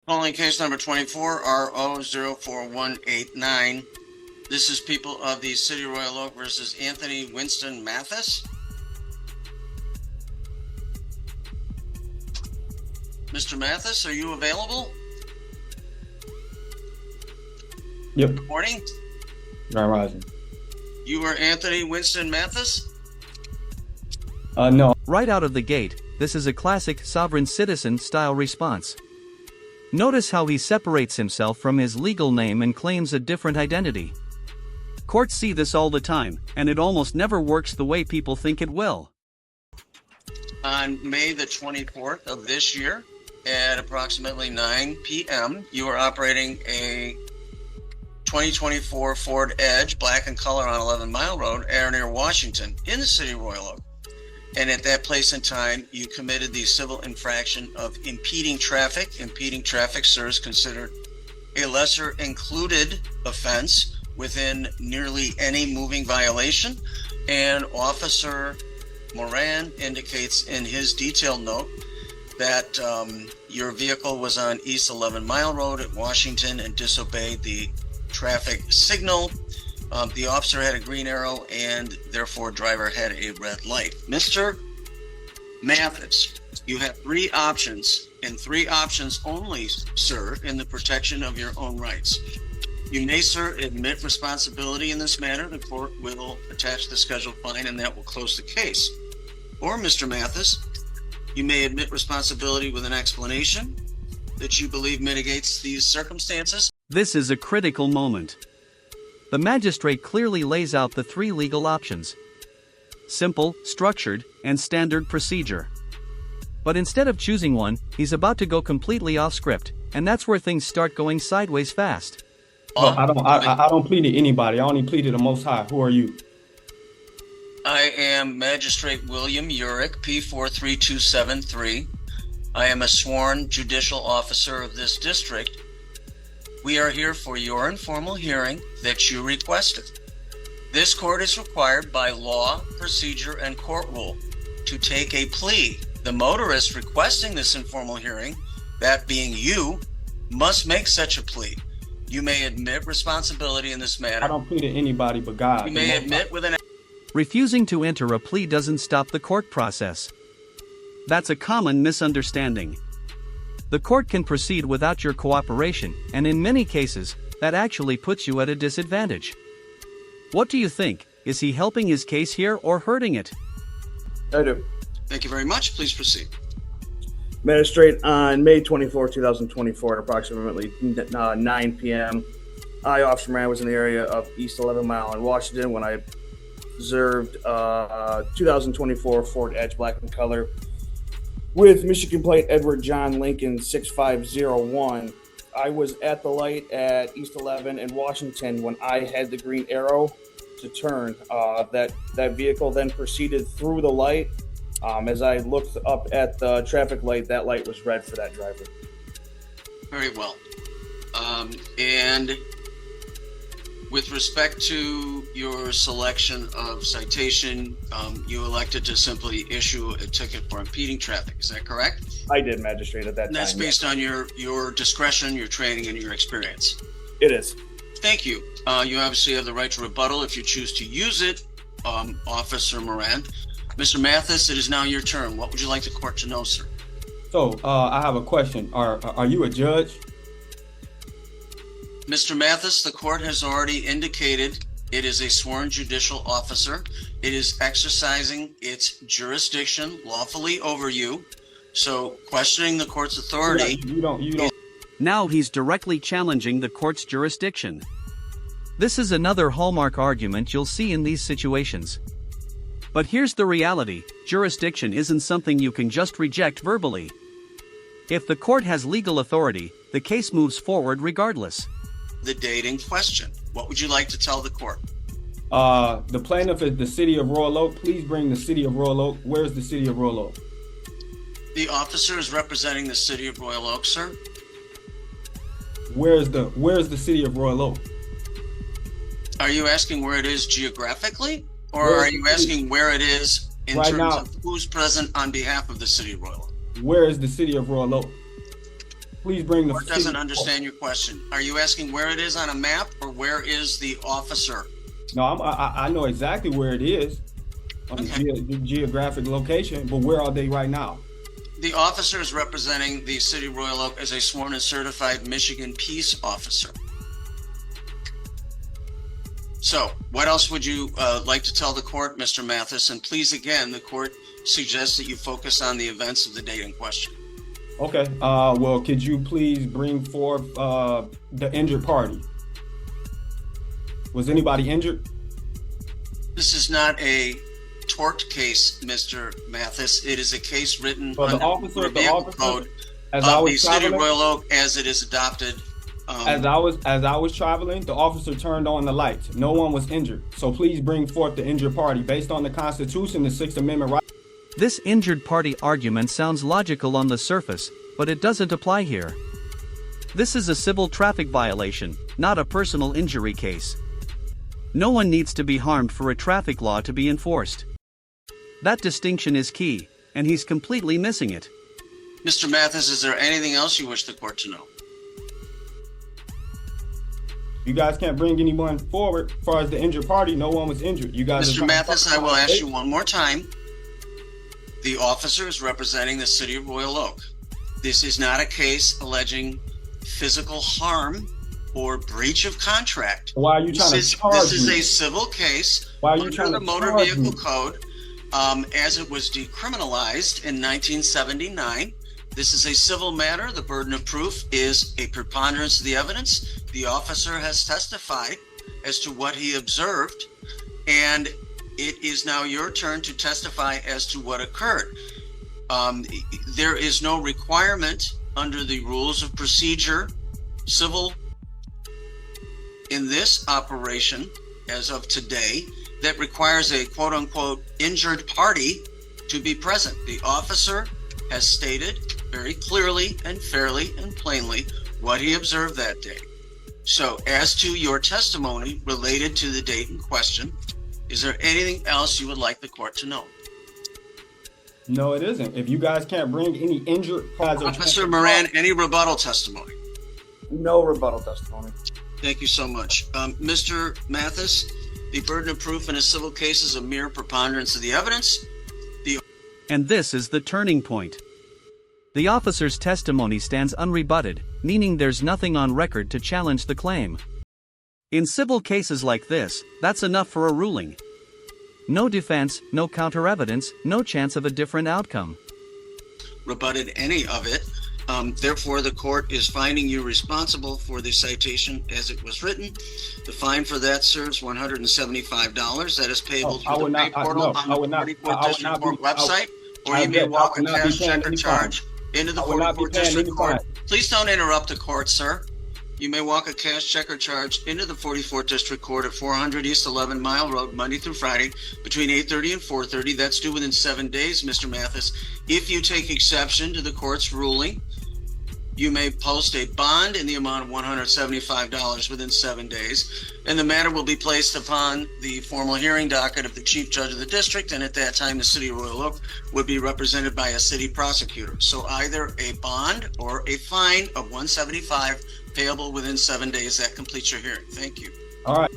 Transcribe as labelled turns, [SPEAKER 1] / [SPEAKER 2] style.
[SPEAKER 1] Calling case number 24 RO04189. This is people of the City of Royal Oak versus Anthony Winston Mathis. Mr. Mathis, are you available?
[SPEAKER 2] Yep.
[SPEAKER 1] Good morning.
[SPEAKER 2] Grand Rising.
[SPEAKER 1] You are Anthony Winston Mathis?
[SPEAKER 2] No.
[SPEAKER 3] Right out of the gate, this is a classic sovereign citizen style response. Notice how he separates himself from his legal name and claims a different identity. Courts see this all the time, and it almost never works the way people think it will.
[SPEAKER 1] On May the 24th of this year, at approximately 9 p.m., you are operating a 2024 Ford Edge, black in color, on 11 Mile Road, near Washington, in the City of Royal Oak. And at that place and time, you committed the civil infraction of impeding traffic. Impeding traffic, sir, is considered a lesser included offense within nearly any moving violation. And Officer Moran indicates in his detailed note that your vehicle was on East 11 Mile Road at Washington and disobeyed the traffic signal. The officer had a green arrow and therefore driver had a red light. Mr. Mathis, you have three options, and three options only, sir, in the protection of your own rights. You may, sir, admit responsibility in this matter. The court will attach the scheduled fine and that will close the case. Or, Mr. Mathis, you may admit responsibility with an explanation that you believe mitigates these circumstances.
[SPEAKER 3] This is a critical moment. The magistrate clearly lays out the three legal options: simple, structured, and standard procedure. But instead of choosing one, he's about to go completely off script, and that's where things start going sideways fast.
[SPEAKER 2] I don't plead to anybody. I only plead to the Most High. Who are you?
[SPEAKER 1] I am Magistrate William Urick, P43273. I am a sworn judicial officer of this district. We are here for your informal hearing that you requested. This court is required by law, procedure, and court rule to take a plea. The motorist requesting this informal hearing, that being you, must make such a plea. You may admit responsibility in this matter.
[SPEAKER 2] I don't plead to anybody but God.
[SPEAKER 1] You may admit with an...
[SPEAKER 3] Refusing to enter a plea doesn't stop the court process. That's a common misunderstanding. The court can proceed without your cooperation, and in many cases, that actually puts you at a disadvantage. What do you think? Is he helping his case here or hurting it?
[SPEAKER 4] I do.
[SPEAKER 1] Thank you very much. Please proceed.
[SPEAKER 4] Magistrate, on May 24, 2024, at approximately 9 p.m., I, Officer Moran, was in the area of East 11 Mile in Washington when I observed 2024 Ford Edge, black in color, with Michigan plate Edward John Lincoln 6501. I was at the light at East 11 in Washington when I had the green arrow to turn. That vehicle then proceeded through the light. As I looked up at the traffic light, that light was red for that driver.
[SPEAKER 1] Very well. And with respect to your selection of citation, you elected to simply issue a ticket for impeding traffic. Is that correct?
[SPEAKER 4] I did, Magistrate, at that
[SPEAKER 1] And
[SPEAKER 4] time.
[SPEAKER 1] that's based on your discretion, your training, and your experience.
[SPEAKER 4] It is.
[SPEAKER 1] Thank you. You obviously have the right to rebuttal if you choose to use it, Officer Moran. Mr. Mathis, it is now your turn. What would you like the court to know, sir?
[SPEAKER 2] So, I have a question. Are you a judge?
[SPEAKER 1] Mr. Mathis, the court has already indicated it is a sworn judicial officer. It is exercising its jurisdiction lawfully over you. So questioning the court's authority...
[SPEAKER 2] You don't.
[SPEAKER 3] Now he's directly challenging the court's jurisdiction. This is another hallmark argument you'll see in these situations. But here's the reality: jurisdiction isn't something you can just reject verbally. If the court has legal authority, the case moves forward regardless.
[SPEAKER 1] The date in question. What would you like to tell the court?
[SPEAKER 2] The plaintiff is the City of Royal Oak. Please bring the City of Royal Oak. Where's the City of Royal Oak?
[SPEAKER 1] The officer is representing the City of Royal Oak, sir.
[SPEAKER 2] Where's the City of Royal Oak?
[SPEAKER 1] Are you asking where it is geographically, or are you asking where it is in
[SPEAKER 2] Right
[SPEAKER 1] terms
[SPEAKER 2] now.
[SPEAKER 1] of who's present on behalf of the City of Royal Oak?
[SPEAKER 2] Where is the City of Royal Oak? please bring the
[SPEAKER 1] Court
[SPEAKER 2] city.
[SPEAKER 1] doesn't understand your question. Are you asking where it is on a map or where is the officer?
[SPEAKER 2] No, I know exactly where it is on the geographic location, but where are they right now?
[SPEAKER 1] The officer is representing the city of Royal Oak as a sworn and certified Michigan peace officer. So what else would you like to tell the court, Mr. Mathis? And please, again, the court suggests that you focus on the events of the date in question.
[SPEAKER 2] Okay, well, could you please bring forth the injured party? Was anybody injured?
[SPEAKER 1] This is not a tort case, Mr. Mathis. It is a case written
[SPEAKER 2] Well,
[SPEAKER 1] under the vehicle code of the city of Royal Oak as it is adopted.
[SPEAKER 2] As I was traveling, the officer turned on the lights. No one was injured. So please bring forth the injured party. Based on the Constitution, the Sixth Amendment right.
[SPEAKER 3] This injured party argument sounds logical on the surface, but it doesn't apply here. This is a civil traffic violation, not a personal injury case. No one needs to be harmed for a traffic law to be enforced. That distinction is key, and he's completely missing it.
[SPEAKER 1] Mr. Mathis, is there anything else you wish the court to know?
[SPEAKER 2] You guys can't bring anyone forward. As far as the injured party, no one was injured. You guys.
[SPEAKER 1] Mr. Mathis, I will ask you one more time. The officer is representing the city of Royal Oak. This is not a case alleging physical harm or breach of contract.
[SPEAKER 2] Why are you trying to charge me?
[SPEAKER 1] This is a civil case under the Motor Vehicle Code as it was decriminalized in 1979. This is a civil matter. The burden of proof is a preponderance of the evidence. The officer has testified as to what he observed, and it is now your turn to testify as to what occurred. There is no requirement under the rules of procedure, civil, in this operation as of today, that requires a quote-unquote injured party to be present. The officer has stated very clearly and fairly and plainly what he observed that day. So as to your testimony related to the date in question, is there anything else you would like the court to know?
[SPEAKER 2] No, it isn't. If you guys can't bring any injured parties,
[SPEAKER 1] Officer Moran, any rebuttal testimony?
[SPEAKER 4] No rebuttal testimony.
[SPEAKER 1] Thank you so much. Mr. Mathis, the burden of proof in a civil case is a mere preponderance of the evidence.
[SPEAKER 3] And this is the turning point. The officer's testimony stands unrebutted, meaning there's nothing on record to challenge the claim. In civil cases like this, that's enough for a ruling. No defense, no counter-evidence, no chance of a different outcome.
[SPEAKER 1] Rebutted any of it. Therefore, the court is finding you responsible for the citation as it was written. The fine for that serves $175. That is payable through the pay portal on the 44th District Court website, or you may walk a cash check or charge into the 44th District Court. Please don't interrupt the court, sir. You may walk a cash check or charge into the 44th District Court at 400 East 11 Mile Road, Monday through Friday, between 8:30 and 4:30. That's due within 7 days, Mr. Mathis. If you take exception to the court's ruling, you may post a bond in the amount of $175 within 7 days, and the matter will be placed upon the formal hearing docket of the Chief Judge of the District, and at that time, the City of Royal Oak would be represented by a city prosecutor. So either a bond or a fine of $175 payable within 7 days. That completes your hearing. Thank you.
[SPEAKER 2] All right.